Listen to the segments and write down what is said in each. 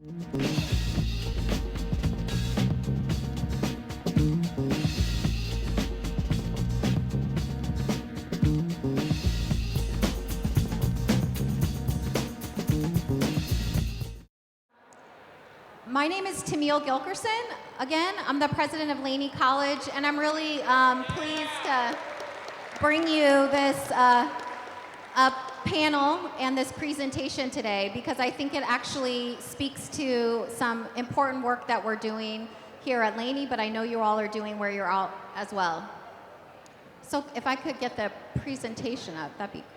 My name is Tamil Gilkerson. Again, I'm the president of Laney College, and I'm really pleased to bring you this panel and this presentation today, because I think it actually speaks to some important work that we're doing here at Laney, but I know you all are doing where you're all as well. So if I could get the presentation up, that'd be great.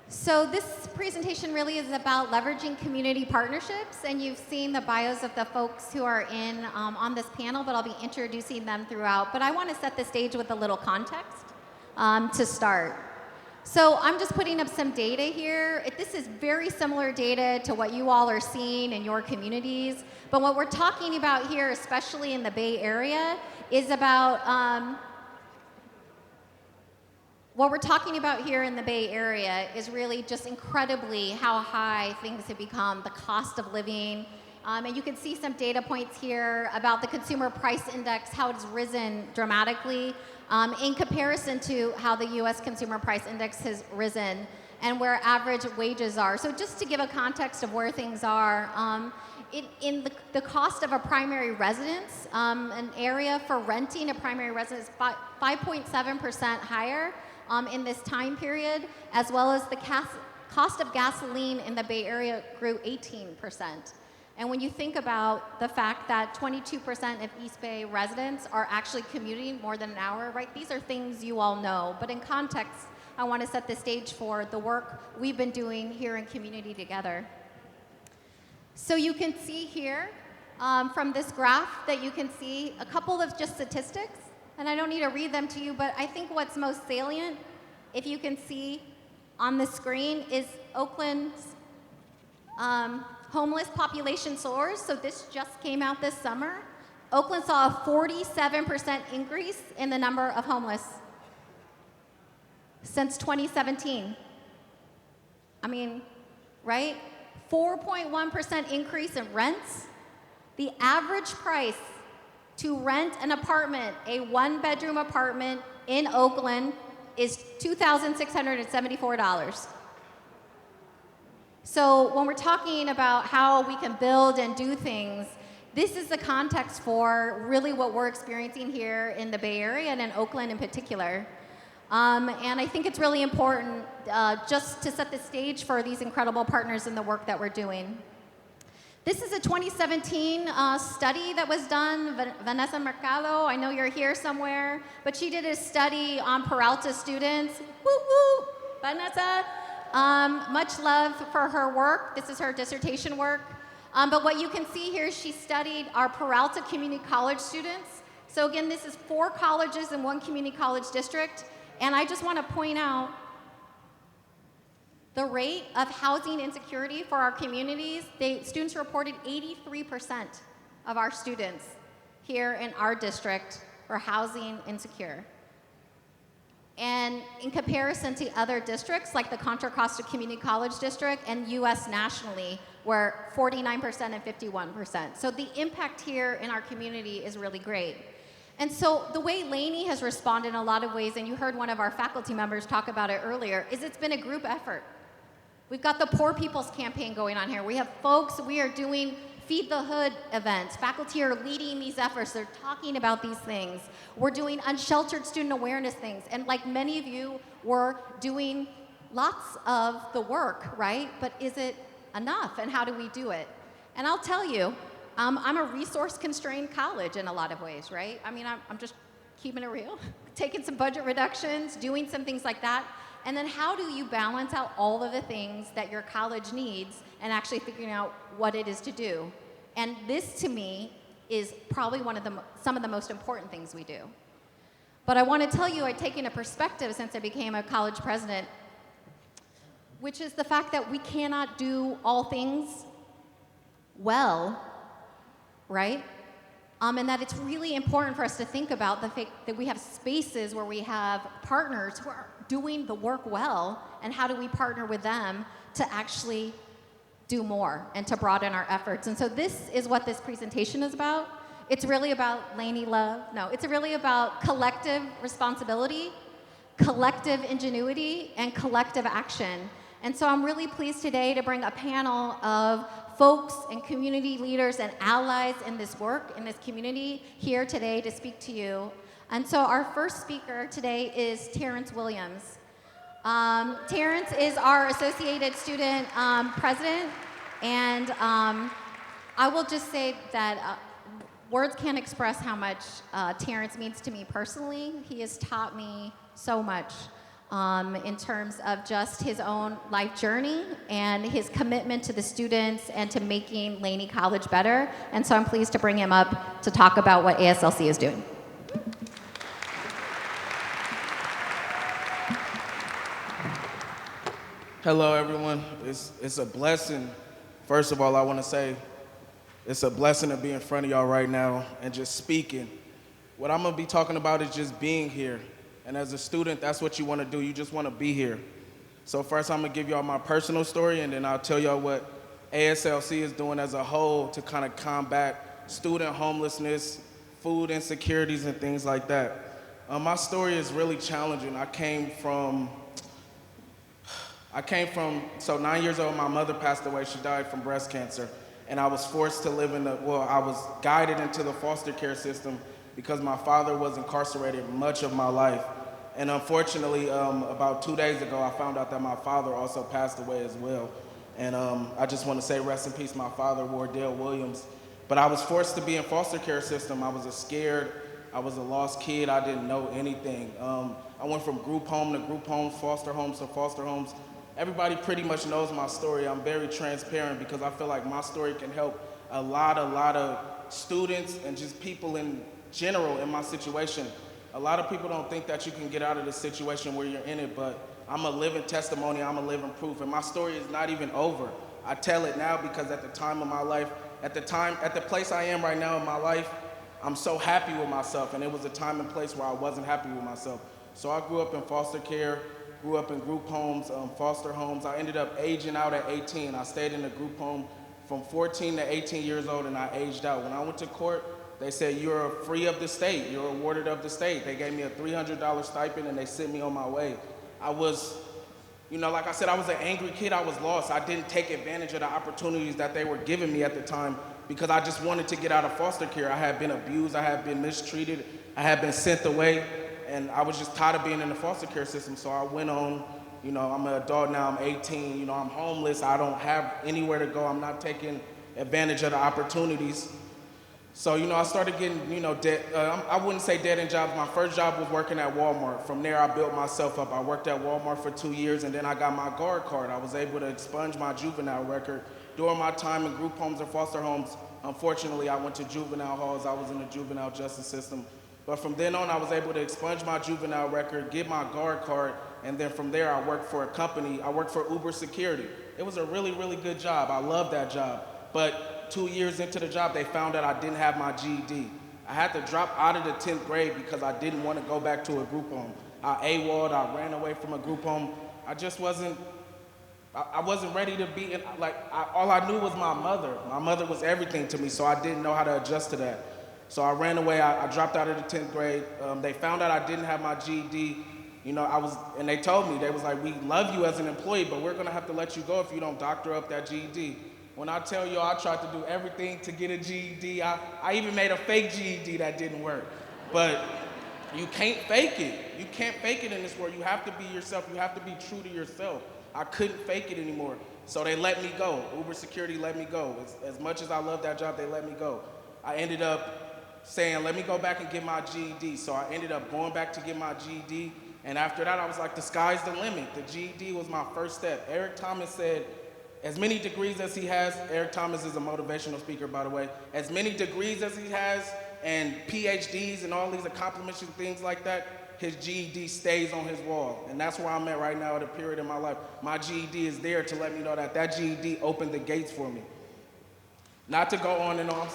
So this presentation really is about leveraging community partnerships, and you've seen the bios of the folks who are in on this panel, but I'll be introducing them throughout. But I want to set the stage with a little context to start. So I'm just putting up some data here. This is very similar data to what you all are seeing in your communities, but what we're talking about here, especially in the Bay Area, is about what we're talking about here in the Bay Area is really just incredibly how high things have become, the cost of living. And you can see some data points here about the consumer price index, how it's risen dramatically in comparison to how the US consumer price index has risen and where average wages are. So just to give a context of where things are, in the cost of a primary residence, an area for renting a primary residence is 5.7% higher in this time period, as well as the cost of gasoline in the Bay Area grew 18%. And when you think about the fact that 22% of East Bay residents are actually commuting more than an hour, right? These are things you all know, but in context, I want to set the stage for the work we've been doing here in Community Together. So you can see here from this graph that you can see a couple of just statistics, and I don't need to read them to you, but I think what's most salient, if you can see on the screen, is Oakland's homeless population soars. So this just came out this summer. Oakland saw a 47% increase in the number of homeless since 2017. I mean, right? 4.1% increase in rents. The average price to rent an apartment, a one-bedroom apartment in Oakland, is $2,674. So when we're talking about how we can build and do things, this is the context for really what we're experiencing here in the Bay Area and in Oakland in particular. And I think it's really important just to set the stage for these incredible partners in the work that we're doing. This is a 2017 study that was done. Vanessa Mercado, I know you're here somewhere, but she did a study on Peralta students. Woo woo, Vanessa. Much love for her work. This is her dissertation work. But what you can see here, she studied our Peralta Community College students. So again, this is 4 colleges in one community college district. And I just want to point out the rate of housing insecurity for our communities. Students reported 83% of our students here in our district were housing insecure. And in comparison to other districts, like the Contra Costa Community College District and US nationally, where 49% and 51%. So the impact here in our community is really great. And so the way Laney has responded in a lot of ways, and you heard one of our faculty members talk about it earlier, is it's been a group effort. We've got the Poor People's Campaign going on here. We have folks, we are doing Feed the Hood events. Faculty are leading these efforts. They're talking about these things. We're doing unsheltered student awareness things. And like many of you, we're doing lots of the work, right? But is it enough? And how do we do it? And I'll tell you, I'm a resource-constrained college in a lot of ways, right? I mean, I'm just keeping it real, taking some budget reductions, doing some things like that. And then how do you balance out all of the things that your college needs and actually figuring out what it is to do? And this, to me, is probably some of the most important things we do. But I want to tell you, I've taken a perspective since I became a college president, which is the fact that we cannot do all things well, right? And that it's really important for us to think about the fact that we have spaces where we have partners who are doing the work well, and how do we partner with them to actually do more and to broaden our efforts. And so this is what this presentation is about. It's really about Laney love. No, it's really about collective responsibility, collective ingenuity, and collective action. And so I'm really pleased today to bring a panel of folks and community leaders and allies in this work, in this community, here today to speak to you. And so our first speaker today is Tarrant Williams. Tarrant is our Associated Student President, and I will just say that words can't express how much Tarrant means to me personally. He has taught me so much in terms of just his own life journey and his commitment to the students and to making Laney College better. And so I'm pleased to bring him up to talk about what ASLC is doing. Hello, everyone. It's a blessing. First of all, I want to say it's a blessing to be in front of y'all right now and just speaking. What I'm going to be talking about is just being here. And as a student, that's what you want to do. You just want to be here. So first, I'm going to give y'all my personal story, and then I'll tell y'all what ASLC is doing as a whole to kind of combat student homelessness, food insecurities, and things like that. My story is really challenging. I came from, so 9 years old, my mother passed away. She died from breast cancer. And I was forced to live I was guided into the foster care system because my father was incarcerated much of my life. And unfortunately, about 2 days ago, I found out that my father also passed away as well. And I just want to say rest in peace, my father, Wardell Williams. But I was forced to be in foster care system. I was scared. I was a lost kid. I didn't know anything. I went from group home to group homes, foster homes to foster homes. Everybody pretty much knows my story. I'm very transparent because I feel like my story can help a lot of students and just people in general in my situation. A lot of people don't think that you can get out of the situation where you're in it, but I'm a living testimony, I'm a living proof, and my story is not even over. I tell it now because at the time of my life, at the place I am right now in my life, I'm so happy with myself, and it was a time and place where I wasn't happy with myself. So I grew up in foster care, grew up in group homes, foster homes. I ended up aging out at 18. I stayed in a group home from 14 to 18 years old, and I aged out. When I went to court, they said, you're free of the state. You're awarded of the state. They gave me a $300 stipend, and they sent me on my way. I was, like I said, I was an angry kid. I was lost. I didn't take advantage of the opportunities that they were giving me at the time because I just wanted to get out of foster care. I had been abused. I had been mistreated. I had been sent away. And I was just tired of being in the foster care system, so I went on, I'm an adult now, I'm 18, I'm homeless, I don't have anywhere to go, I'm not taking advantage of the opportunities. So, I started getting, I wouldn't say dead-end jobs. My first job was working at Walmart. From there, I built myself up. I worked at Walmart for 2 years, and then I got my guard card. I was able to expunge my juvenile record. During my time in group homes and foster homes, unfortunately, I went to juvenile halls. I was in the juvenile justice system. But from then on, I was able to expunge my juvenile record, get my guard card, and then from there, I worked for a company. I worked for Uber Security. It was a really, really good job. I loved that job. But 2 years into the job, they found out I didn't have my GED. I had to drop out of the 10th grade because I didn't want to go back to a group home. I AWOL'd, I ran away from a group home. I just wasn't ready to be in, all I knew was my mother. My mother was everything to me, so I didn't know how to adjust to that. So I ran away, I dropped out of the 10th grade. They found out I didn't have my GED. And they told me, they was like, we love you as an employee, but we're gonna have to let you go if you don't doctor up that GED. When I tell you I tried to do everything to get a GED, I even made a fake GED that didn't work. But you can't fake it. You can't fake it in this world. You have to be yourself. You have to be true to yourself. I couldn't fake it anymore. So they let me go. Uber Security let me go. As much as I love that job, they let me go. I ended up saying, let me go back and get my GED. So I ended up going back to get my GED. And after that, I was like, the sky's the limit. The GED was my first step. Eric Thomas said, as many degrees as he has, Eric Thomas is a motivational speaker, by the way, as many degrees as he has and PhDs and all these accomplishments and things like that, his GED stays on his wall. And that's where I'm at right now at a period in my life. My GED is there to let me know that that GED opened the gates for me. Not to go on and on.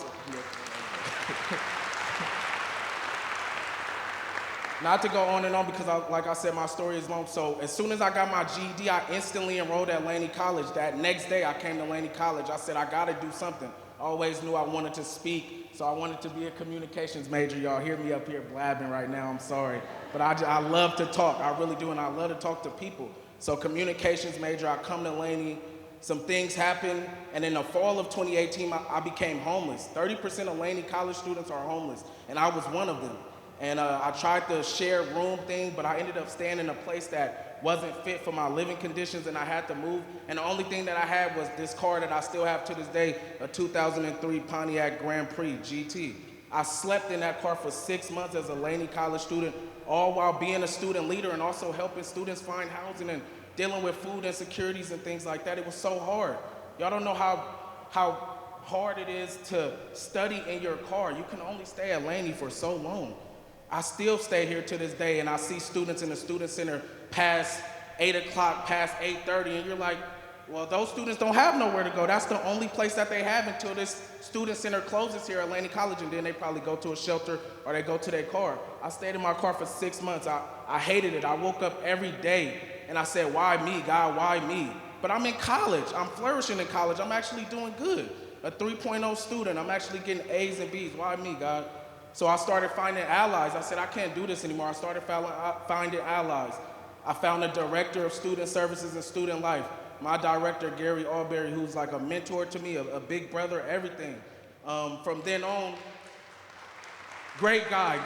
Not to go on and on because, like I said, my story is long. So as soon as I got my GED, I instantly enrolled at Laney College. That next day, I came to Laney College. I said, I got to do something. I always knew I wanted to speak, so I wanted to be a communications major. Y'all hear me up here blabbing right now, I'm sorry. But I love to talk, I really do, and I love to talk to people. So communications major, I come to Laney, some things happened, and in the fall of 2018, I became homeless. 30% of Laney College students are homeless, and I was one of them. And I tried the shared room thing, but I ended up staying in a place that wasn't fit for my living conditions, and I had to move. And the only thing that I had was this car that I still have to this day, a 2003 Pontiac Grand Prix GT. I slept in that car for 6 months as a Laney College student, all while being a student leader and also helping students find housing and dealing with food insecurities and things like that. It was so hard. Y'all don't know how hard it is to study in your car. You can only stay at Laney for so long. I still stay here to this day, and I see students in the student center past 8 o'clock, past 8:30, and you're like, well, those students don't have nowhere to go. That's the only place that they have until this student center closes here at Laney College, and then they probably go to a shelter or they go to their car. I stayed in my car for 6 months. I hated it. I woke up every day, and I said, why me, God, why me? But I'm in college. I'm flourishing in college. I'm actually doing good. A 3.0 student. I'm actually getting A's and B's. Why me, God? So I started finding allies. I said, I can't do this anymore. I started finding allies. I found a director of student services and student life. My director, Gary Alberry, who's like a mentor to me, a big brother, everything. From then on, great guy.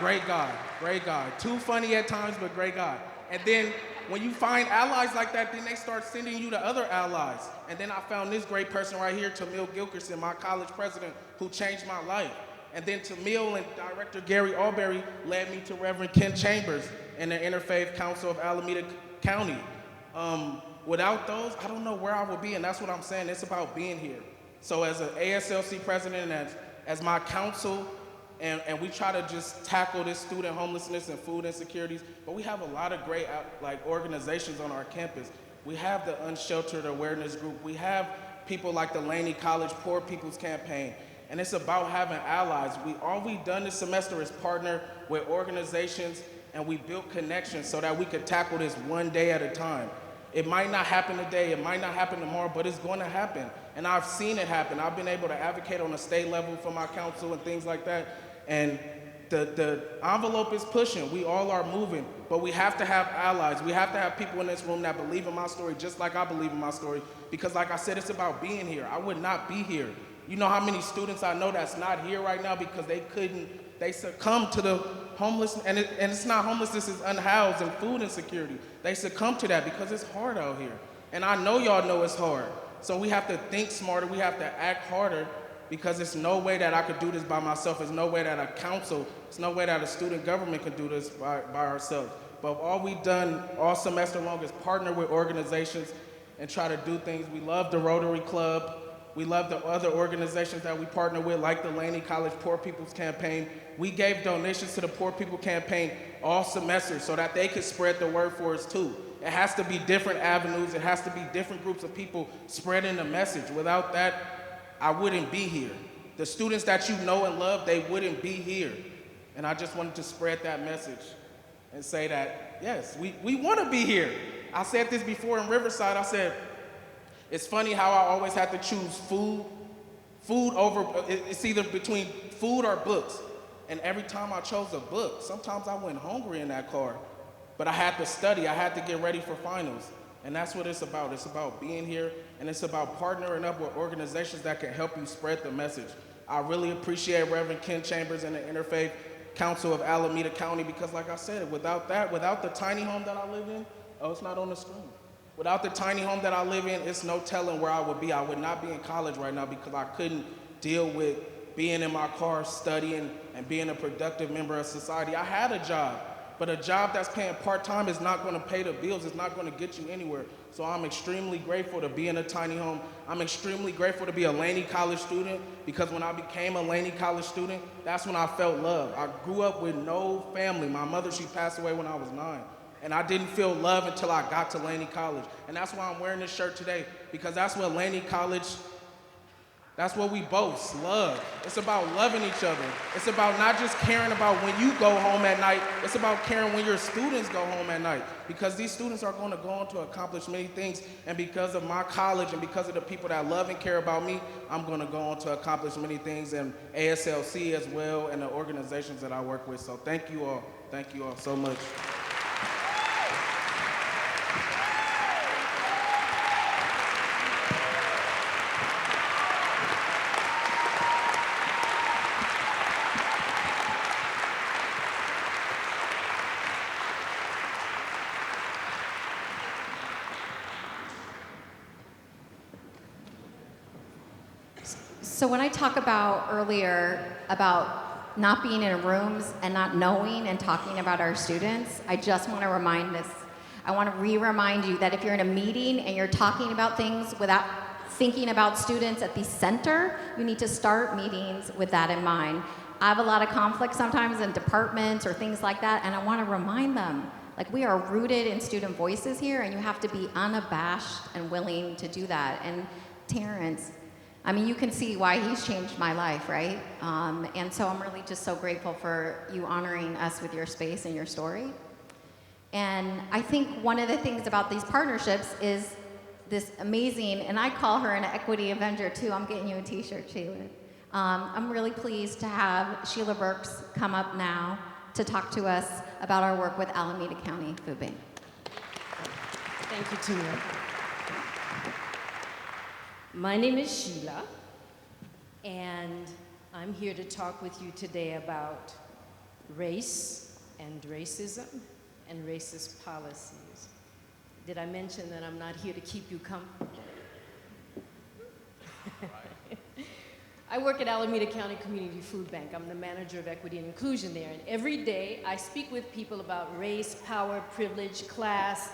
Too funny at times, but great guy. And then when you find allies like that, then they start sending you to other allies. And then I found this great person right here, Tamil Gilkerson, my college president, who changed my life. And then Tamil and Director Gary Alberry led me to Reverend Ken Chambers and the Interfaith Council of Alameda County. Without those, I don't know where I would be, and that's what I'm saying. It's about being here. So as an ASLC president and as my council, and we try to just tackle this student homelessness and food insecurities, but we have a lot of great organizations on our campus. We have the Unsheltered Awareness Group. We have people like the Laney College Poor People's Campaign. And it's about having allies. All we've done this semester is partner with organizations, and we built connections so that we could tackle this one day at a time. It might not happen today, it might not happen tomorrow, but it's going to happen. And I've seen it happen. I've been able to advocate on a state level for my council and things like that. And the envelope is pushing. We all are moving, but we have to have allies. We have to have people in this room that believe in my story just like I believe in my story. Because like I said, it's about being here. I would not be here. You know how many students I know that's not here right now because they succumb to the homeless, and it's not homelessness, it's unhoused and food insecurity. They succumb to that because it's hard out here. And I know y'all know it's hard. So we have to think smarter, we have to act harder, because there's no way that I could do this by myself. There's no way that a council, there's no way that a student government could do this by ourselves. But all we've done all semester long is partner with organizations and try to do things. We love the Rotary Club. We love the other organizations that we partner with, like the Laney College Poor People's Campaign. We gave donations to the Poor People Campaign all semester so that they could spread the word for us too. It has to be different avenues. It has to be different groups of people spreading the message. Without that, I wouldn't be here. The students that you know and love, they wouldn't be here. And I just wanted to spread that message and say that, yes, we want to be here. I said this before in Riverside. I said, it's funny how I always have to choose food over, it's either between food or books. And every time I chose a book, sometimes I went hungry in that car. But I had to study, I had to get ready for finals. And that's what it's about. It's about being here, and it's about partnering up with organizations that can help you spread the message. I really appreciate Reverend Ken Chambers and the Interfaith Council of Alameda County, because like I said, without that, without the tiny home that I live in, oh, it's not on the screen. Without the tiny home that I live in, it's no telling where I would be. I would not be in college right now because I couldn't deal with being in my car, studying, and being a productive member of society. I had a job, but a job that's paying part-time is not going to pay the bills. It's not going to get you anywhere. So I'm extremely grateful to be in a tiny home. I'm extremely grateful to be a Laney College student, because when I became a Laney College student, that's when I felt love. I grew up with no family. My mother, she passed away when I was 9. And I didn't feel love until I got to Laney College. And that's why I'm wearing this shirt today, because that's what Laney College That's what we boast, love. It's about loving each other. It's about not just caring about when you go home at night, it's about caring when your students go home at night. Because these students are going to go on to accomplish many things, and because of my college and because of the people that love and care about me, I'm going to go on to accomplish many things in ASLC as well and the organizations that I work with. So thank you all so much. So when I talk about earlier about not being in rooms and not knowing and talking about our students, I just want to remind this. I want to remind you that if you're in a meeting and you're talking about things without thinking about students at the center, you need to start meetings with that in mind. I have a lot of conflict sometimes in departments or things like that, and I want to remind them, like, we are rooted in student voices here, and you have to be unabashed and willing to do that. And Tarrant, I mean, you can see why he's changed my life, right? And so I'm really just so grateful for you honoring us with your space and your story. And I think one of the things about these partnerships is this amazing, and I call her an equity avenger too. I'm getting you a t-shirt, Sheila. I'm really pleased to have Sheila Burks come up now to talk to us about our work with Alameda County Food Bank. Thank you, Tina. My name is Sheila, and I'm here to talk with you today about race and racism and racist policies. Did I mention that I'm not here to keep you comfortable? I work at Alameda County Community Food Bank. I'm the manager of equity and inclusion there, and every day I speak with people about race, power, privilege, class,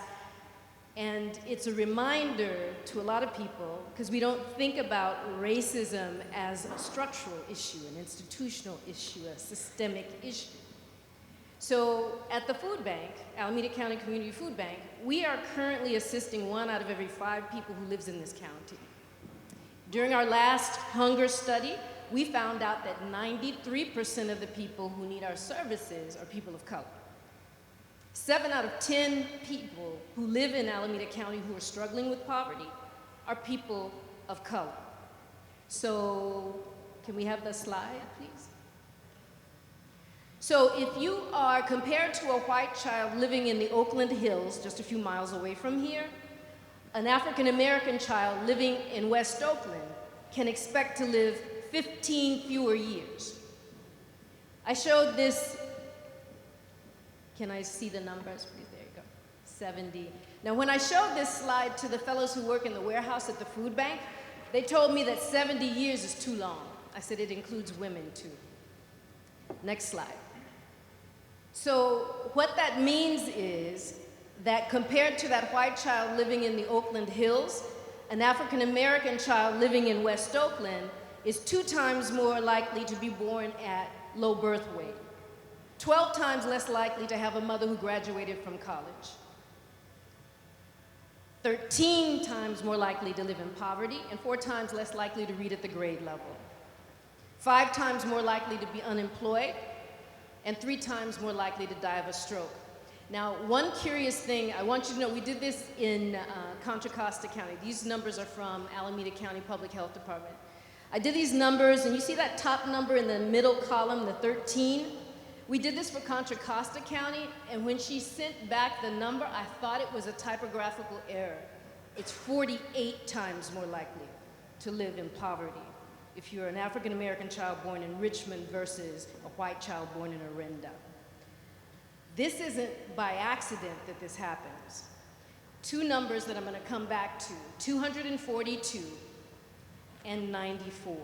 and it's a reminder to a lot of people, because we don't think about racism as a structural issue, an institutional issue, a systemic issue. So at the food bank, Alameda County Community Food Bank, we are currently assisting 1 out of every 5 people who lives in this county. During our last hunger study, we found out that 93% of the people who need our services are people of color. 7 out of 10 people who live in Alameda County who are struggling with poverty are people of color. So, can we have the slide, please? So, if you are compared to a white child living in the Oakland Hills, just a few miles away from here, an African American child living in West Oakland can expect to live 15 fewer years. I showed this. Can I see the numbers, please? There you go. 70. Now, when I showed this slide to the fellows who work in the warehouse at the food bank, they told me that 70 years is too long. I said it includes women, too. Next slide. So what that means is that compared to that white child living in the Oakland Hills, an African American child living in West Oakland is 2 times more likely to be born at low birth weight, 12 times less likely to have a mother who graduated from college, 13 times more likely to live in poverty, and 4 times less likely to read at the grade level, 5 times more likely to be unemployed, and 3 times more likely to die of a stroke. Now, one curious thing, I want you to know, we did this in Contra Costa County. These numbers are from Alameda County Public Health Department. I did these numbers, and you see that top number in the middle column, the 13? We did this for Contra Costa County, and when she sent back the number, I thought it was a typographical error. It's 48 times more likely to live in poverty if you're an African American child born in Richmond versus a white child born in Orinda. This isn't by accident that this happens. 2 numbers that I'm going to come back to, 242 and 94.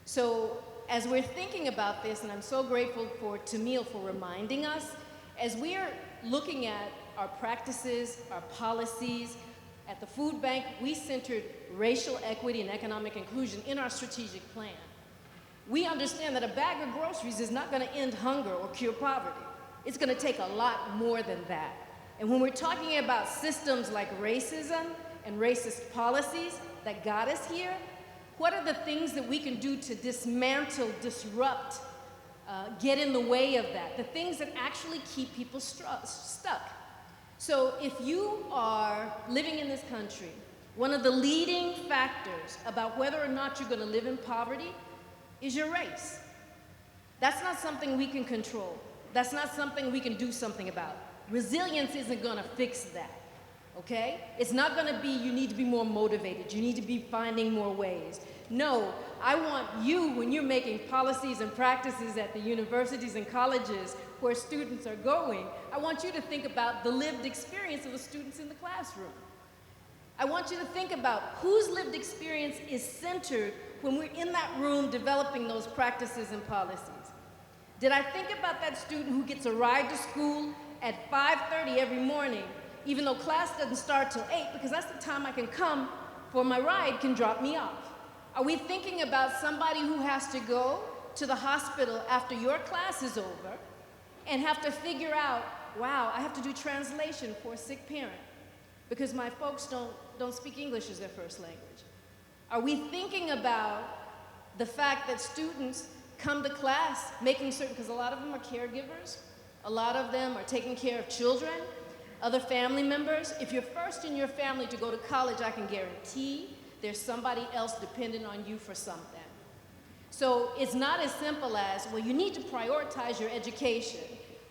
So as we're thinking about this, and I'm so grateful for Tamil for reminding us, as we are looking at our practices, our policies, at the food bank, we centered racial equity and economic inclusion in our strategic plan. We understand that a bag of groceries is not going to end hunger or cure poverty. It's going to take a lot more than that. And when we're talking about systems like racism and racist policies that got us here, What are the things that we can do to dismantle, disrupt, get in the way of that? The things that actually keep people stuck. So if you are living in this country, one of the leading factors about whether or not you're going to live in poverty is your race. That's not something we can control. That's not something we can do something about. Resilience isn't going to fix that, okay? It's not going to be you need to be more motivated. You need to be finding more ways. No, I want you, when you're making policies and practices at the universities and colleges where students are going, I want you to think about the lived experience of the students in the classroom. I want you to think about whose lived experience is centered when we're in that room developing those practices and policies. Did I think about that student who gets a ride to school at 5:30 every morning, even though class doesn't start till 8, because that's the time I can come for my ride can drop me off? Are we thinking about somebody who has to go to the hospital after your class is over and have to figure out, wow, I have to do translation for a sick parent because my folks don't speak English as their first language? Are we thinking about the fact that students come to class making certain, because a lot of them are caregivers, a lot of them are taking care of children, other family members. If you're first in your family to go to college, I can guarantee there's somebody else dependent on you for something. So it's not as simple as, well, you need to prioritize your education.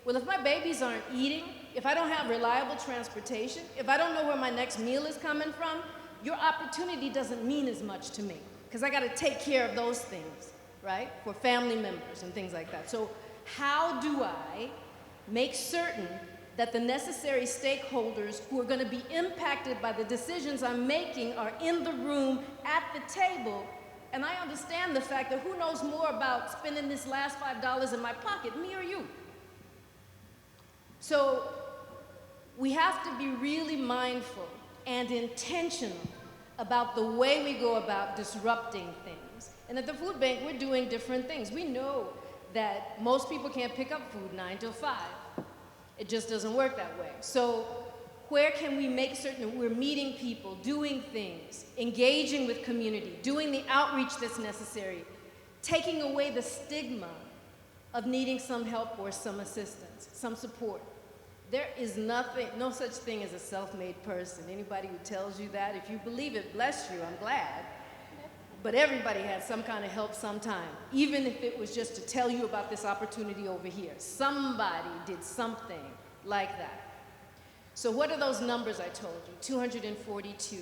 Well, if my babies aren't eating, if I don't have reliable transportation, if I don't know where my next meal is coming from, your opportunity doesn't mean as much to me because I got to take care of those things, right, for family members and things like that. So how do I make certain that the necessary stakeholders who are going to be impacted by the decisions I'm making are in the room at the table? And I understand the fact that who knows more about spending this last $5 in my pocket, me or you? So we have to be really mindful and intentional about the way we go about disrupting things. And at the food bank, we're doing different things. We know that most people can't pick up food 9 till 5. It just doesn't work that way. So where can we make certain that we're meeting people, doing things, engaging with community, doing the outreach that's necessary, taking away the stigma of needing some help or some assistance, some support? There is no such thing as a self-made person. Anybody who tells you that, if you believe it, bless you, I'm glad. But everybody had some kind of help sometime, even if it was just to tell you about this opportunity over here. Somebody did something like that. So what are those numbers I told you? 242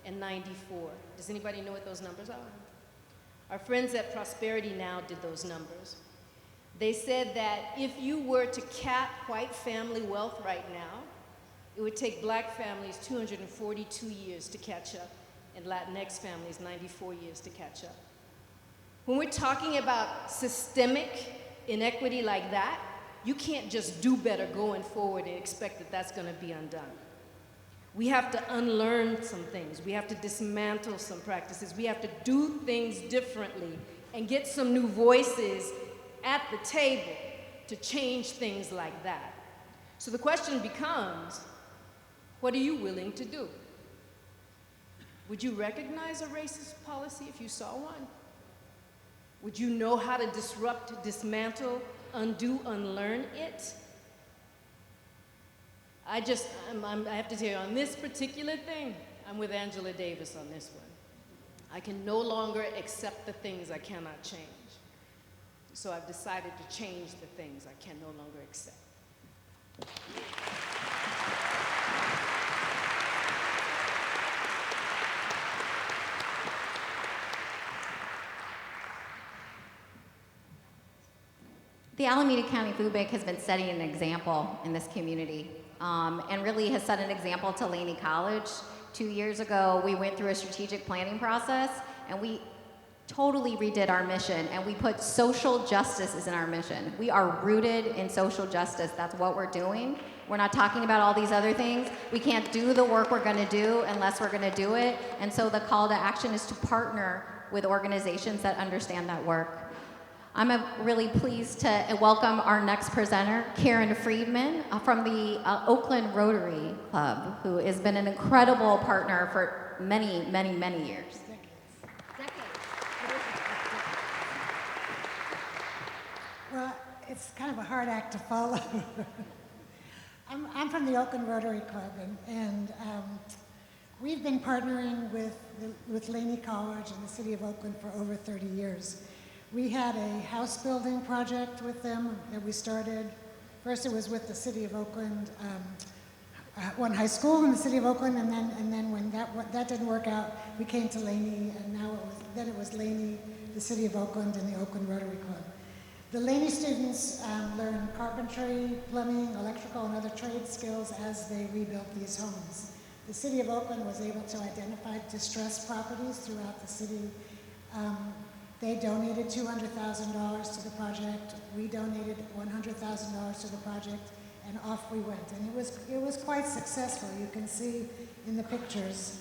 and 94. Does anybody know what those numbers are? Our friends at Prosperity Now did those numbers. They said that if you were to cap white family wealth right now, it would take black families 242 years to catch up, and Latinx families 94 years to catch up. When we're talking about systemic inequity like that, you can't just do better going forward and expect that that's going to be undone. We have to unlearn some things. We have to dismantle some practices. We have to do things differently and get some new voices at the table to change things like that. So the question becomes, what are you willing to do? Would you recognize a racist policy if you saw one? Would you know how to disrupt, dismantle, undo, unlearn it? I have to tell you, on this particular thing, I'm with Angela Davis on this one. I can no longer accept the things I cannot change. So I've decided to change the things I can no longer accept. The Alameda County Food Bank has been setting an example in this community and really has set an example to Laney College. 2 years ago, we went through a strategic planning process and we totally redid our mission, and we put social justice as in our mission. We are rooted in social justice. That's what we're doing. We're not talking about all these other things. We can't do the work we're going to do unless we're going to do it. And so the call to action is to partner with organizations that understand that work. I'm really pleased to welcome our next presenter, Karen Friedman from the Oakland Rotary Club, who has been an incredible partner for many, many, many years. Decades. it's kind of a hard act to follow. I'm from the Oakland Rotary Club, and we've been partnering with Laney College and the City of Oakland for over 30 years. We had a house building project with them that we started. First, it was with the City of Oakland, one high school in the City of Oakland, and then when that didn't work out, we came to Laney, and then it was Laney, the City of Oakland, and the Oakland Rotary Club. The Laney students learn carpentry, plumbing, electrical, and other trade skills as they rebuilt these homes. The City of Oakland was able to identify distressed properties throughout the city. They donated $200,000 to the project. We donated $100,000 to the project, and off we went. And it was quite successful. You can see in the pictures.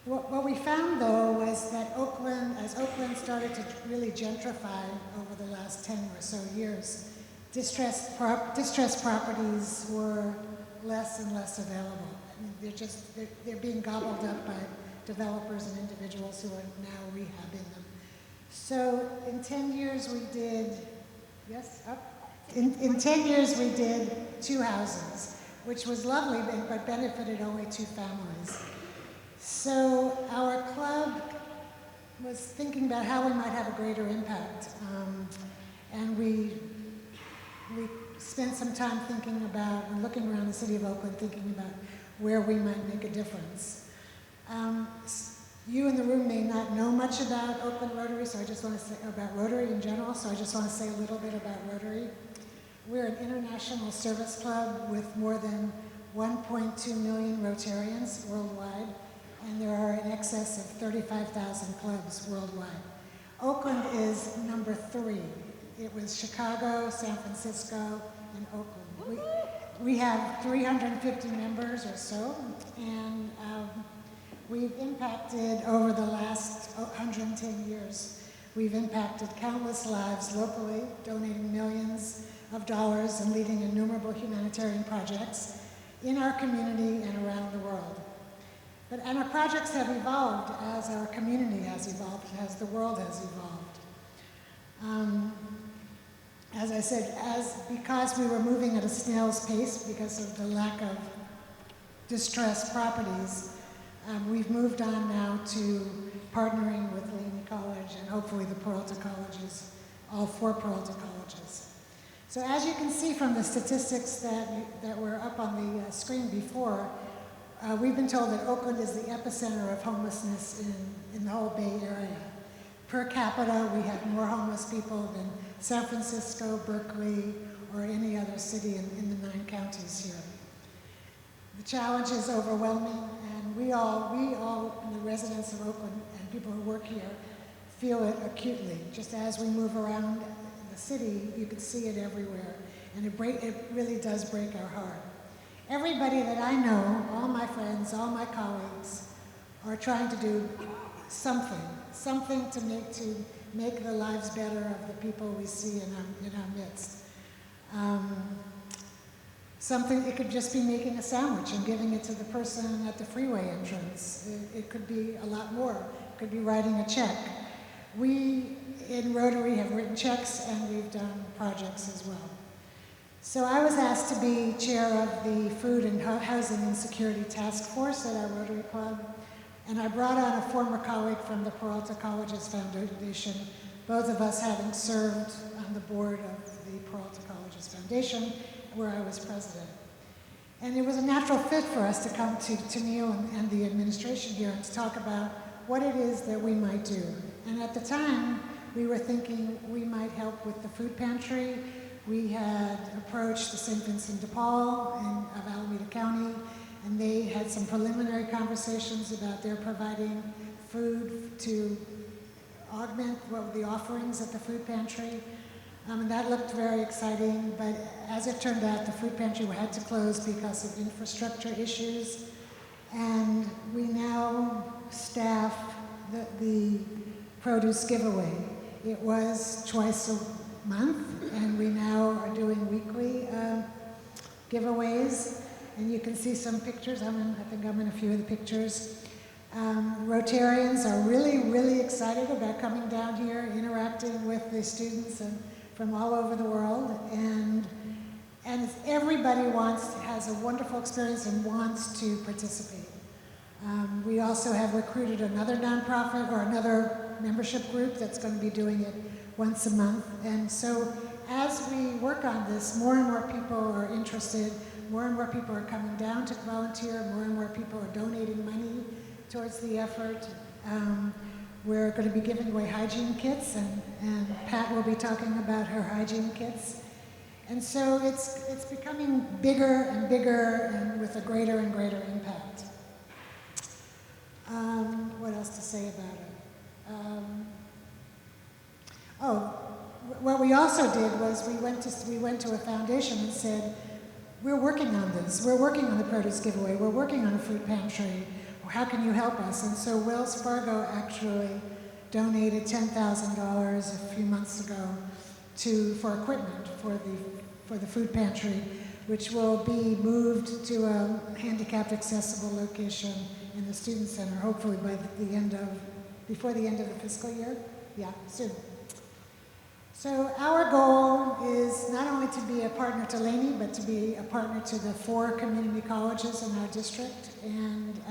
What we found, though, was that as Oakland started to really gentrify over the last 10 or so years, distressed properties were less and less available. I mean, they're being gobbled up by developers and individuals who are now rehabbing them. So in 10 years we did, in 10 years we did 2 houses, which was lovely, but benefited only 2 families. So our club was thinking about how we might have a greater impact, and we spent some time thinking about, and looking around the City of Oakland, thinking about where we might make a difference. You in the room may not know much about Oakland Rotary, so I just want to say about Rotary in general, so I just want to say a little bit about Rotary. We're an international service club with more than 1.2 million Rotarians worldwide, and there are in excess of 35,000 clubs worldwide. Oakland is number 3. It was Chicago, San Francisco, and Oakland. We have 350 members or so, and we've impacted over the last 110 years. We've impacted countless lives locally, donating millions of dollars and leading innumerable humanitarian projects in our community and around the world. And our projects have evolved as our community has evolved, as the world has evolved. As I said, because we were moving at a snail's pace because of the lack of distressed properties, we've moved on now to partnering with Laney College and hopefully the Peralta colleges, all 4 Peralta colleges. So as you can see from the statistics that were up on the screen before, we've been told that Oakland is the epicenter of homelessness in the whole Bay Area. Per capita, we have more homeless people than San Francisco, Berkeley, or any other city in the 9 counties here. The challenge is overwhelming, and we all, the residents of Oakland and people who work here, feel it acutely. Just as we move around the city, you can see it everywhere, and it really does break our heart. Everybody that I know, all my friends, all my colleagues, are trying to do something to make the lives better of the people we see in our midst. It could just be making a sandwich and giving it to the person at the freeway entrance. It could be a lot more. It could be writing a check. We in Rotary have written checks, and we've done projects as well. So I was asked to be chair of the Food and Housing Insecurity Task Force at our Rotary Club, and I brought on a former colleague from the Peralta Colleges Foundation, both of us having served on the board of the Peralta Colleges Foundation, where I was president. And it was a natural fit for us to come to Neil and the administration here and to talk about what it is that we might do. And at the time, we were thinking we might help with the food pantry. We had approached the St. Vincent de Paul of Alameda County, and they had some preliminary conversations about their providing food to augment the offerings at the food pantry. And that looked very exciting, but as it turned out, the food pantry had to close because of infrastructure issues. And we now staff the produce giveaway. It was twice a month, and we now are doing weekly giveaways. And you can see some pictures. I think I'm in a few of the pictures. Rotarians are really, really excited about coming down here, interacting with the students, and from all over the world, and everybody has a wonderful experience and wants to participate. We also have recruited another nonprofit or another membership group that's going to be doing it once a month. And so as we work on this, more and more people are interested, more and more people are coming down to volunteer, more and more people are donating money towards the effort. We're going to be giving away hygiene kits, and Pat will be talking about her hygiene kits. And so it's becoming bigger and bigger and with a greater and greater impact. What else to say about it? What we also did was we went to a foundation and said, we're working on this. We're working on the produce giveaway. We're working on a food pantry. How can you help us? And so Wells Fargo actually donated $10,000 a few months ago for equipment for the food pantry, which will be moved to a handicapped accessible location in the student center, hopefully before the end of the fiscal year. Yeah, soon. So our goal is not only to be a partner to Laney, but to be a partner to the 4 community colleges in our district. And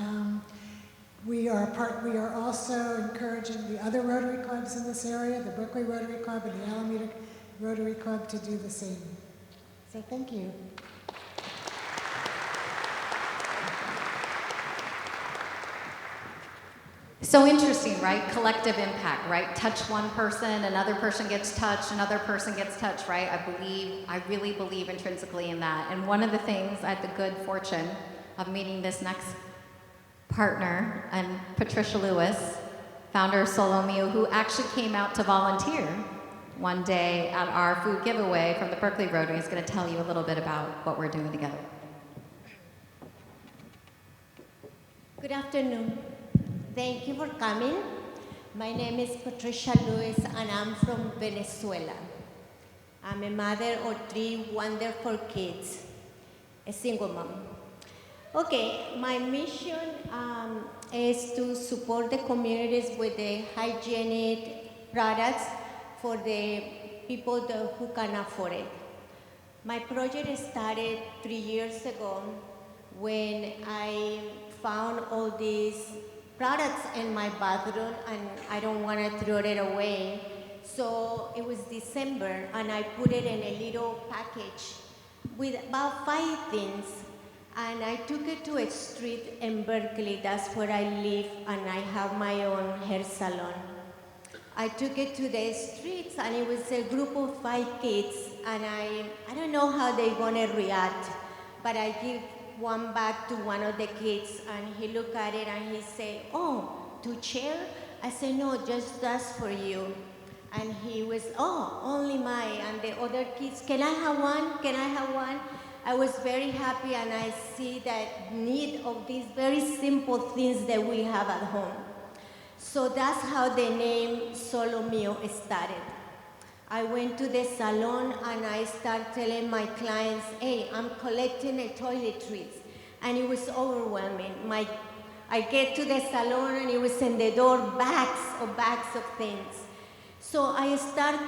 we are also encouraging the other Rotary clubs in this area, the Berkeley Rotary Club and the Alameda Rotary Club, to do the same. So thank you. So interesting, right? Collective impact, right? Touch one person, another person gets touched, another person gets touched, right? I really believe intrinsically in that. And one of the things, I had the good fortune of meeting this next partner, and Patricia Lewis, founder of Solomio, who actually came out to volunteer one day at our food giveaway from the Berkeley Rotary. Is going to tell you a little bit about what we're doing together. Good afternoon. Thank you for coming. My name is Patricia Lewis, and I'm from Venezuela. I'm a mother of 3 wonderful kids, a single mom. Okay, my mission is to support the communities with the hygienic products for the people who can afford it. My project started 3 years ago when I found all these products in my bathroom and I don't want to throw it away. So it was December and I put it in a little package with about 5 things, and I took it to a street in Berkeley. That's where I live, and I have my own hair salon. I took it to the streets and it was a group of 5 kids, and I don't know how they're gonna react, but I give one back to one of the kids, and he looked at it and he said, "Oh, to share?" I said, "No, just that's for you." And he was, "Oh, only mine." And the other kids, "Can I have one? Can I have one?" I was very happy, and I see that need of these very simple things that we have at home. So that's how the name Solo Mio started. I went to the salon and I started telling my clients, "Hey, I'm collecting the toiletries." And it was overwhelming. I get to the salon and it was in the door, bags of things. So I start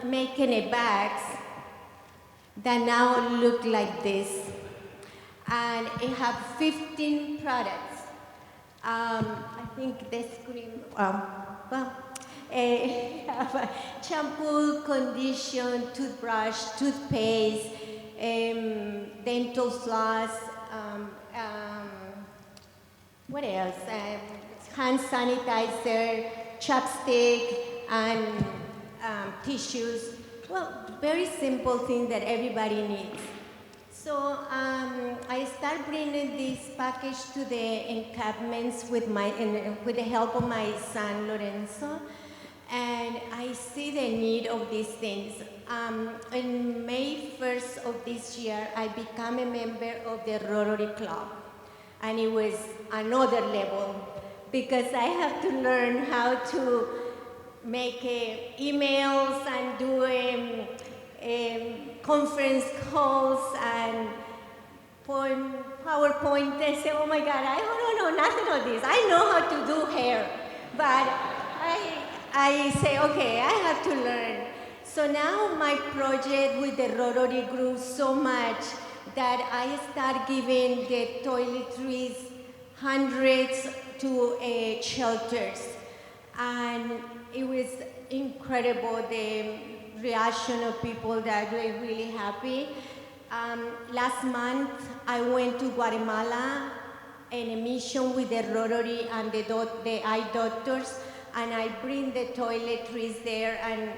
making a bags that now look like this. And it have 15 products. I think the screen, have shampoo, condition, toothbrush, toothpaste, dental floss, what else? Hand sanitizer, chapstick, and tissues. Well, very simple thing that everybody needs. So I start bringing this package to the encampments with the help of my son Lorenzo, and I see the need of these things. On May 1st of this year, I became a member of the Rotary Club, and it was another level because I have to learn how to make emails and do conference calls and PowerPoint. They say, "Oh my God, I don't know nothing of this. I know how to do hair." But I say, okay, I have to learn. So now my project with the Rotary grew so much that I start giving the toiletries hundreds to shelters. And it was incredible, the reaction of people that were really happy. Last month, I went to Guatemala in a mission with the Rotary and the eye doctors, and I bring the toiletries there, and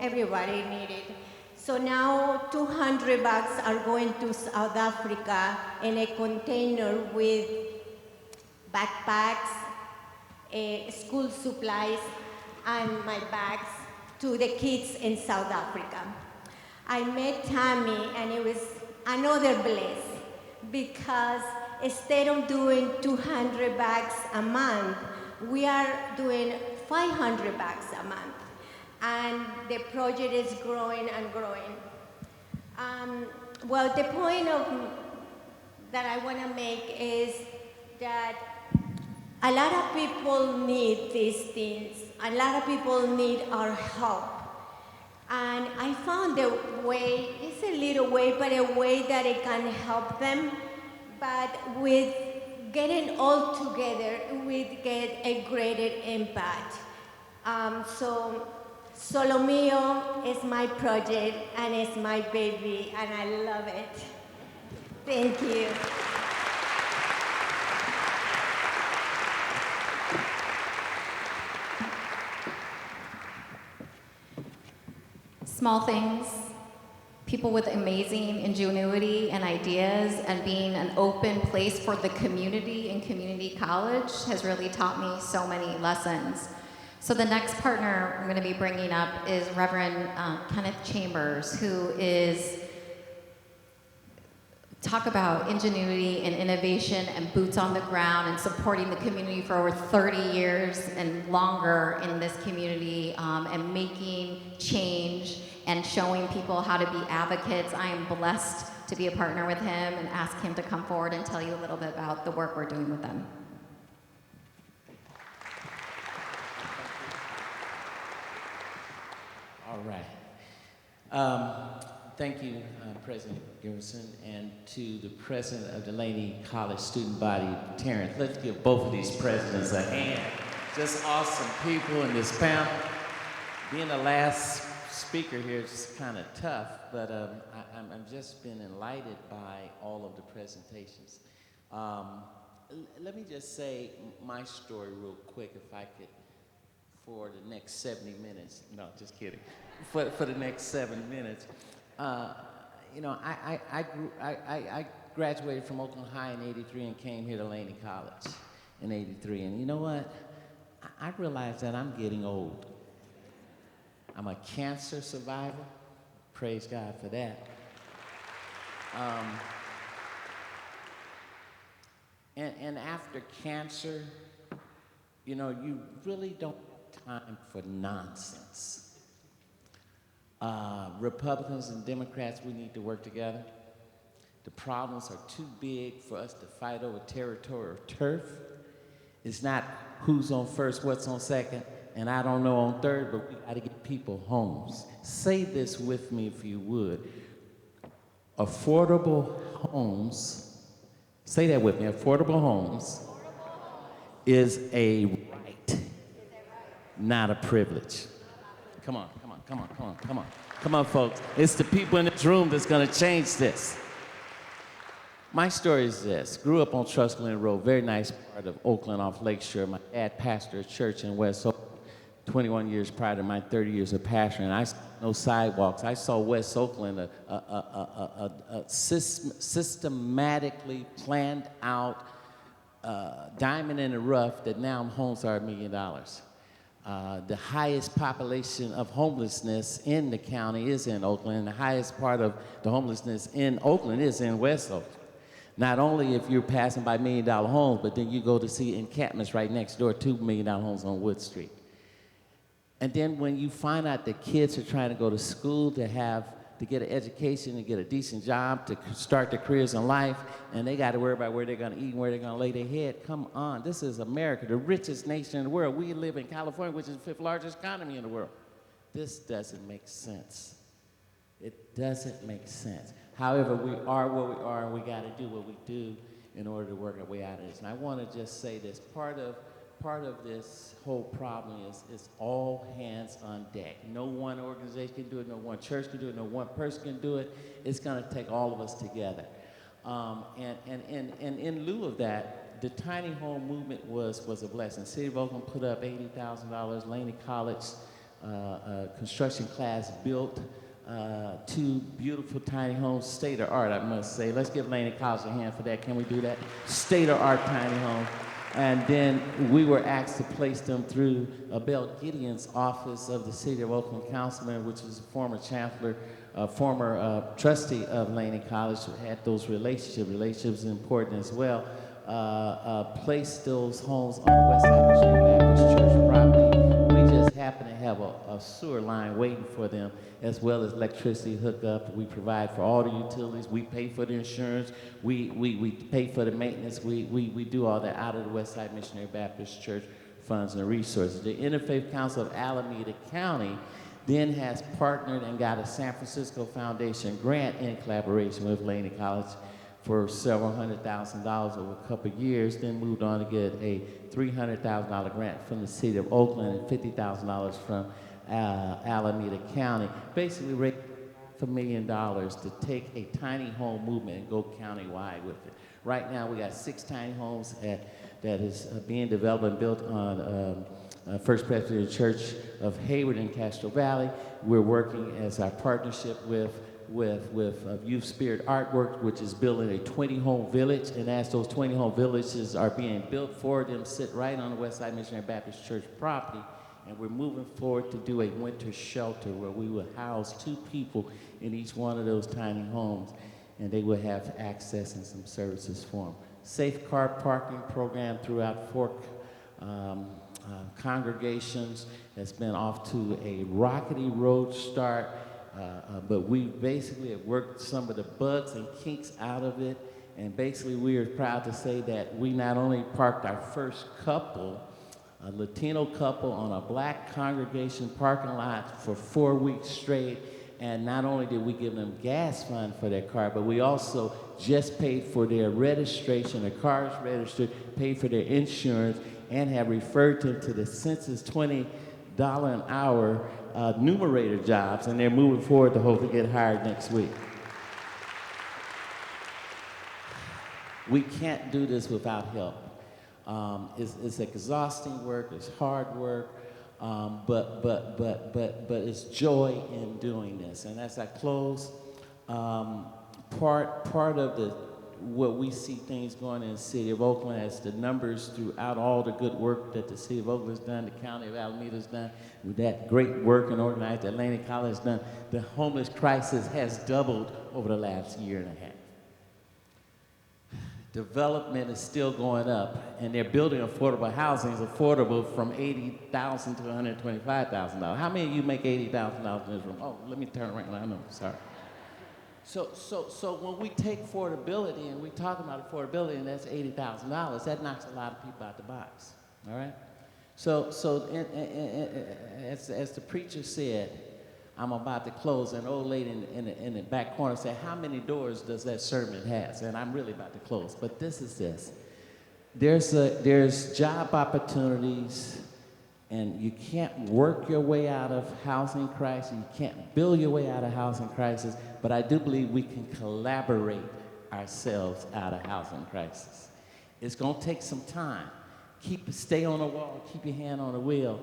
everybody needed. So now 200 bags are going to South Africa in a container with backpacks, school supplies, and my bags to the kids in South Africa. I met Tammy, and it was another bliss, because instead of doing 200 bags a month, we are doing 500 bags a month. And the project is growing and growing. Well, the point that I want to make is that a lot of people need these things. A lot of people need our help. And I found a way, it's a little way, but a way that it can help them. But with getting all together, we get a greater impact. So Solo Mio is my project, and it's my baby, and I love it. Thank you. Small things, people with amazing ingenuity and ideas, and being an open place for the community in community college has really taught me so many lessons. So the next partner I'm going to be bringing up is Reverend Kenneth Chambers, who is, talk about ingenuity and innovation and boots on the ground and supporting the community for over 30 years and longer in this community, and making change and showing people how to be advocates. I am blessed to be a partner with him, and ask him to come forward and tell you a little bit about the work we're doing with them. All right. Thank you, President Garrison, and to the president of the Laney College student body, Tarrant. Let's give both of these presidents a hand. Just awesome people in this panel. Being the last speaker here is just kind of tough, but I'm just been enlightened by all of the presentations. Let me just say my story real quick, if I could, for the next 70 minutes. No, just kidding. For the next 7 minutes. I graduated from Oakland High in '83 and came here to Laney College in '83. And you know what? I realized that I'm getting old. I'm a cancer survivor. Praise God for that. And after cancer, you really don't have time for nonsense. Republicans and Democrats, we need to work together. The problems are too big for us to fight over territorial turf. It's not who's on first, what's on second, and I don't know on third, but we got to get people homes. Say this with me if you would. Affordable homes, say that with me, affordable homes is a right, not a privilege. Come on, come on, come on, come on, come on. Come on, folks. It's the people in this room that's going to change this. My story is this. Grew up on Trustland Road, very nice part of Oakland off Lakeshore. My dad pastored a church in West Oakland 21 years prior to my 30 years of pastoring. I saw no sidewalks. I saw West Oakland a systematically planned out diamond in the rough that now homes are $1 million. The highest population of homelessness in the county is in Oakland. The highest part of the homelessness in Oakland is in West Oakland. Not only if you're passing by $1 million homes, but then you go to see encampments right next door, $2 million homes on Wood Street. And then when you find out that kids are trying to go to school to get an education, to get a decent job, to start their careers in life, and they got to worry about where they're going to eat and where they're going to lay their head. Come on, this is America, the richest nation in the world. We live in California, which is the 5th largest economy in the world. this doesn't make sense. It doesn't make sense. However, we are where we are, and we got to do what we do in order to work our way out of this. And I want to just say this, part of this whole problem is all hands on deck. No one organization can do it, no one church can do it, no one person can do it. It's going to take all of us together. And in lieu of that, the tiny home movement was a blessing. City of Oakland put up $80,000. Laney College construction class built 2 beautiful tiny homes, state of art, I must say. Let's give Laney College a hand for that. Can we do that? State of art tiny homes. And then we were asked to place them through Belle Gideon's office of the City of Oakland Councilman, which was a former chancellor, former trustee of Laney College, who had those relationships. Relationships are important as well. Place those homes on the west side of Street Baptist Church property. We just happen to have a sewer line waiting for them, as well as electricity hookup. We provide for all the utilities. We pay for the insurance. We pay for the maintenance. We do all that out of the Westside Missionary Baptist Church funds and resources. The Interfaith Council of Alameda County then has partnered and got a San Francisco Foundation grant in collaboration with Laney College for several $100,000 over a couple of years, then moved on to get a $300,000 grant from the City of Oakland and $50,000 from Alameda County. Basically raised $500,000 to take a tiny home movement and go countywide with it. Right now we got 6 tiny homes that is being developed and built on First Presbyterian Church of Hayward in Castro Valley. We're working as our partnership with Youth Spirit Artwork, which is building a 20-home village, and as those 20-home villages are being built for them, sit right on the Westside Missionary Baptist Church property, and we're moving forward to do a winter shelter where we will house 2 people in each one of those tiny homes, and they will have access and some services for them. Safe car parking program throughout 4 congregations has been off to a rockety road start. But we basically have worked some of the bugs and kinks out of it, and basically we are proud to say that we not only parked our first couple, a Latino couple, on a black congregation parking lot for 4 weeks straight, and not only did we give them gas fund for their car, but we also just paid for their registration, their cars registered, paid for their insurance, and have referred them to the census $20 an hour numerator jobs, and they're moving forward to hopefully get hired next week. We can't do this without help. It's exhausting work, it's hard work, but it's joy in doing this. And as I close, part of what we see things going in the City of Oakland as the numbers throughout all the good work that the City of Oakland has done, the County of Alameda has done, with that great work and organized that Laney College has done, the homeless crisis has doubled over the last year and a half. Development is still going up, and they're building affordable housing. It's affordable from $80,000 to $125,000. How many of you make $80,000 in this room? Oh, let me turn around. I know, sorry. So when we take affordability and we talk about affordability, and that's $80,000, that knocks a lot of people out the box. All right. So as the preacher said, I'm about to close. An old lady in the back corner said, "How many doors does that sermon have?" And I'm really about to close. But this is this: there's job opportunities. And you can't work your way out of housing crisis. You can't build your way out of housing crisis. But I do believe we can collaborate ourselves out of housing crisis. It's going to take some time. Stay on the wall. Keep your hand on the wheel.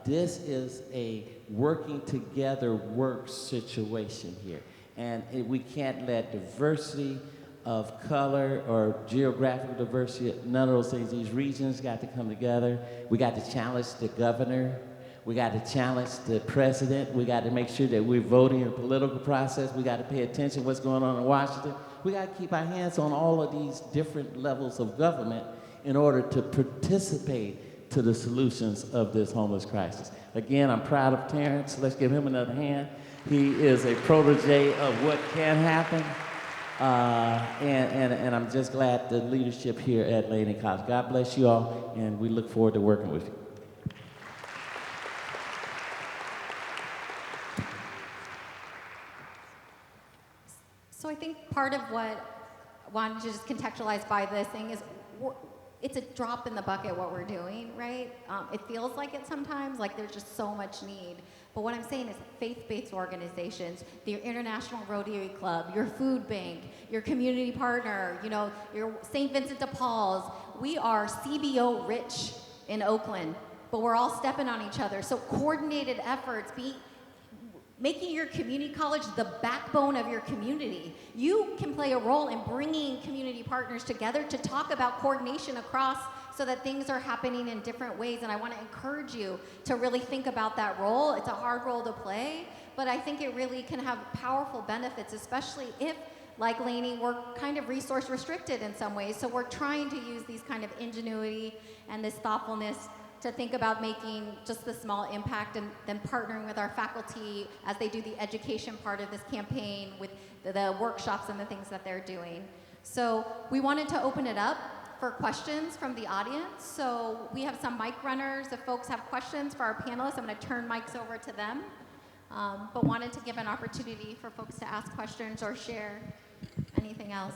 This is a working together work situation here. And we can't let diversity of color or geographical diversity, none of those things. These regions got to come together. We got to challenge the governor. We got to challenge the president. We got to make sure that we're voting in the political process. We got to pay attention to what's going on in Washington. We got to keep our hands on all of these different levels of government in order to participate to the solutions of this homeless crisis. Again, I'm proud of Tarrant. Let's give him another hand. He is a protege of what can happen. And I'm just glad the leadership here at Laney College. God bless you all, and we look forward to working with you. think part of what I wanted to just contextualize by this thing is it's a drop in the bucket what we're doing, right? It feels like it sometimes, like there's just so much need. But what I'm saying is faith-based organizations, the International Rotary Club, your food bank, your community partner, you know, your St. Vincent de Paul's, we are CBO rich in Oakland, but we're all stepping on each other. So coordinated efforts, making your community college the backbone of your community. You can play a role in bringing community partners together to talk about coordination across so that things are happening in different ways. And I want to encourage you to really think about that role. It's a hard role to play, but I think it really can have powerful benefits, especially if, like Laney, we're kind of resource restricted in some ways. So we're trying to use these kind of ingenuity and this thoughtfulness to think about making just the small impact and then partnering with our faculty as they do the education part of this campaign with the workshops and the things that they're doing. So we wanted to open it up for questions from the audience. So we have some mic runners. If folks have questions for our panelists, I'm going to turn mics over to them. But wanted to give an opportunity for folks to ask questions or share anything else.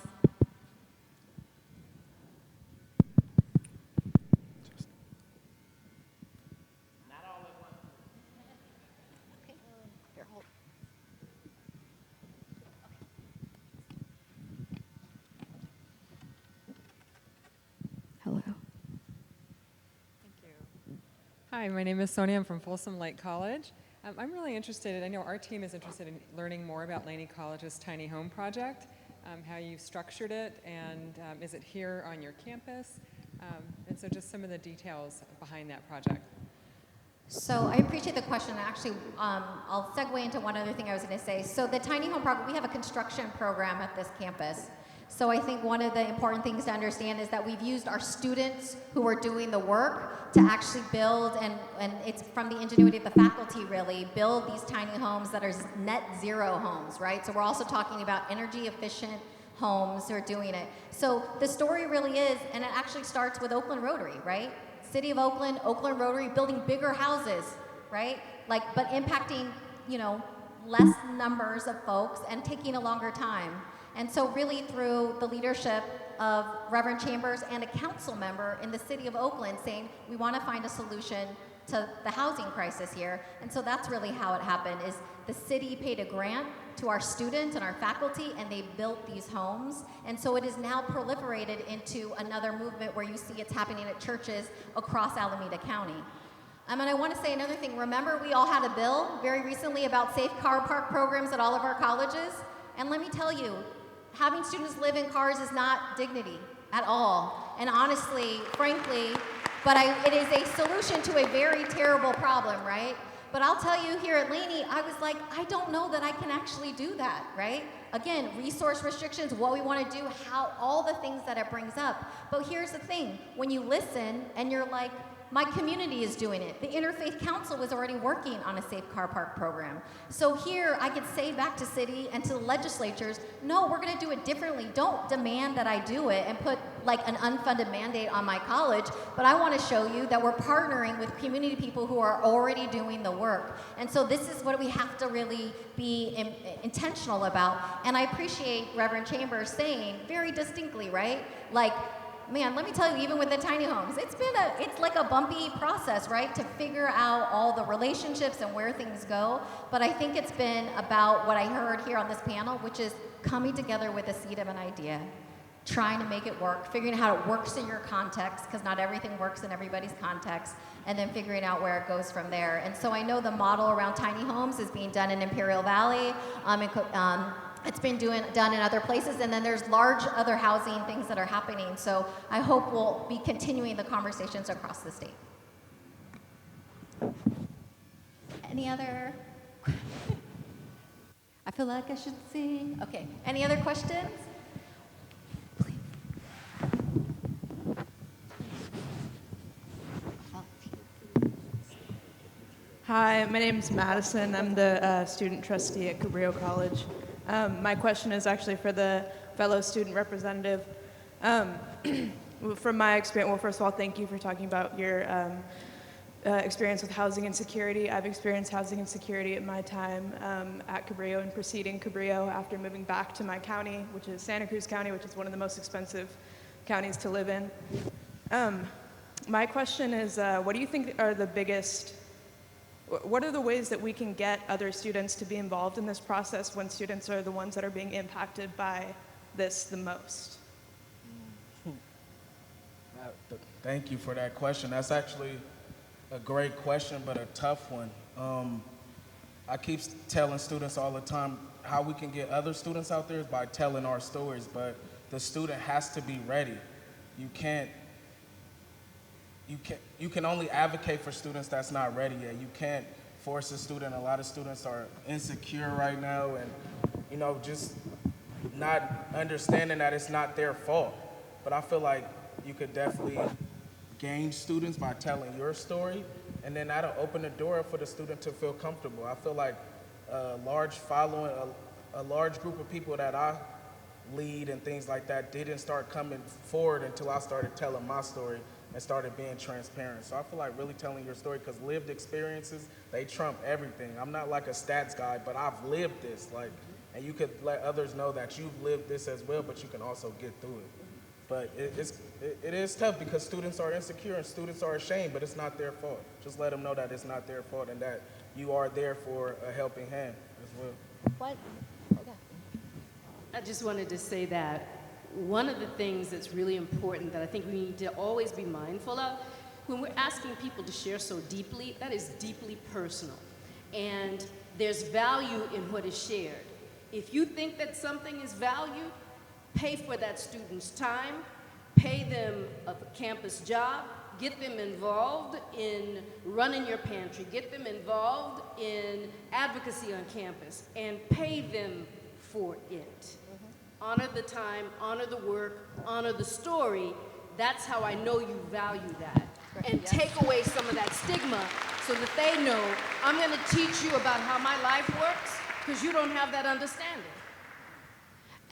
Hello. Thank you. Hi, my name is Sonia. I'm from Laney College. I'm really interested, I know our team is interested in learning more about Laney College's tiny home project, how you've structured it, and is it here on your campus? And so just some of the details behind that project. So I appreciate the question. Actually, I'll segue into one other thing I was going to say. So the tiny home project, we have a construction program at this campus. So I think one of the important things to understand is that we've used our students who are doing the work to actually build, and it's from the ingenuity of the faculty really, build these tiny homes that are net zero homes, right? So we're also talking about energy efficient homes who are doing it. So the story really is, and it actually starts with Oakland Rotary, right? City of Oakland, Oakland Rotary, building bigger houses, right? But impacting, less numbers of folks and taking a longer time. And so really through the leadership of Reverend Chambers and a council member in the city of Oakland saying, we want to find a solution to the housing crisis here. And so that's really how it happened, is the city paid a grant to our students and our faculty, and they built these homes. And so it is now proliferated into another movement where you see it's happening at churches across Alameda County. And I want to say another thing. Remember, we all had a bill very recently about safe car park programs at all of our colleges? And let me tell you, having students live in cars is not dignity at all. And honestly, frankly, it is a solution to a very terrible problem, right? But I'll tell you, here at Laney, I was like, I don't know that I can actually do that, right? Again, resource restrictions, what we want to do, how, all the things that it brings up. But here's the thing, when you listen and you're like, my community is doing it. The Interfaith Council was already working on a safe car park program. So here I could say back to city and to the legislatures, no, we're gonna do it differently. Don't demand that I do it and put like an unfunded mandate on my college, but I wanna show you that we're partnering with community people who are already doing the work. And so this is what we have to really be intentional about. And I appreciate Reverend Chambers saying very distinctly, right? Like, man, let me tell you, even with the tiny homes, it's like a bumpy process, right? To figure out all the relationships and where things go. But I think it's been about what I heard here on this panel, which is coming together with a seed of an idea, trying to make it work, figuring out how it works in your context, because not everything works in everybody's context, and then figuring out where it goes from there. And so I know the model around tiny homes is being done in Imperial Valley, it's been done in other places, and then there's large other housing things that are happening. So I hope we'll be continuing the conversations across the state. Any other? I feel like I should sing. Okay, any other questions? Hi, my name is Madison. I'm the student trustee at Cabrillo College. My question is actually for the fellow student representative. From my experience, well, first of all, thank you for talking about your experience with housing insecurity. I've experienced housing insecurity at my time at Cabrillo and preceding Cabrillo after moving back to my county, which is Santa Cruz County, which is one of the most expensive counties to live in. My question is, what do you think are the biggest, what are the ways that we can get other students to be involved in this process when students are the ones that are being impacted by this the most? Thank you for that question. That's actually a great question, but a tough one. I keep telling students all the time how we can get other students out there is by telling our stories, but the student has to be ready. You can only advocate for students that's not ready yet. You can't force a student. A lot of students are insecure right now and, just not understanding that it's not their fault. But I feel like you could definitely gain students by telling your story, and then that'll open the door for the student to feel comfortable. I feel like a large following, a large group of people that I lead and things like that didn't start coming forward until I started telling my story and started being transparent. So I feel like really telling your story, because lived experiences, they trump everything. I'm not like a stats guy, but I've lived this, and you could let others know that you've lived this as well, but you can also get through it. But it is tough because students are insecure and students are ashamed, but it's not their fault. Just let them know that it's not their fault and that you are there for a helping hand as well. What? I just wanted to say that one of the things that's really important that I think we need to always be mindful of, when we're asking people to share so deeply, that is deeply personal. And there's value in what is shared. If you think that something is valued, pay for that student's time, pay them a campus job, get them involved in running your pantry, get them involved in advocacy on campus, and pay them for it. Honor the time, honor the work, honor the story. That's how I know you value that. And take away some of that stigma so that they know, I'm gonna teach you about how my life works, because you don't have that understanding.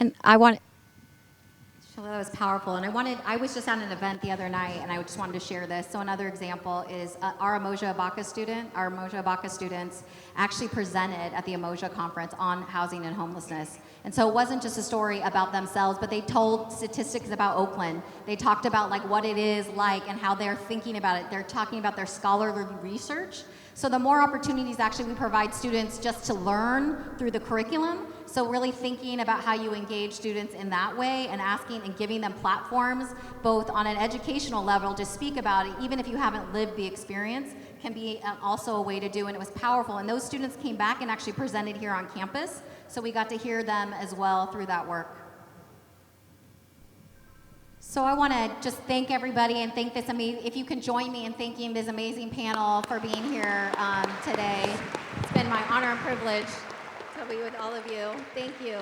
And that was powerful. And I was just at an event the other night, and I just wanted to share this. So another example is our Umoja Abaca students actually presented at the Umoja conference on housing and homelessness. And so it wasn't just a story about themselves, but they told statistics about Oakland. They talked about what it is like and how they're thinking about it. They're talking about their scholarly research. So the more opportunities actually we provide students just to learn through the curriculum. So really thinking about how you engage students in that way and asking and giving them platforms, both on an educational level to speak about it, even if you haven't lived the experience, can be also a way to do, and it was powerful. And those students came back and actually presented here on campus, so we got to hear them as well through that work. So I want to just thank everybody and thank this if you can join me in thanking this amazing panel for being here today. It's been my honor and privilege to be with all of you. Thank you.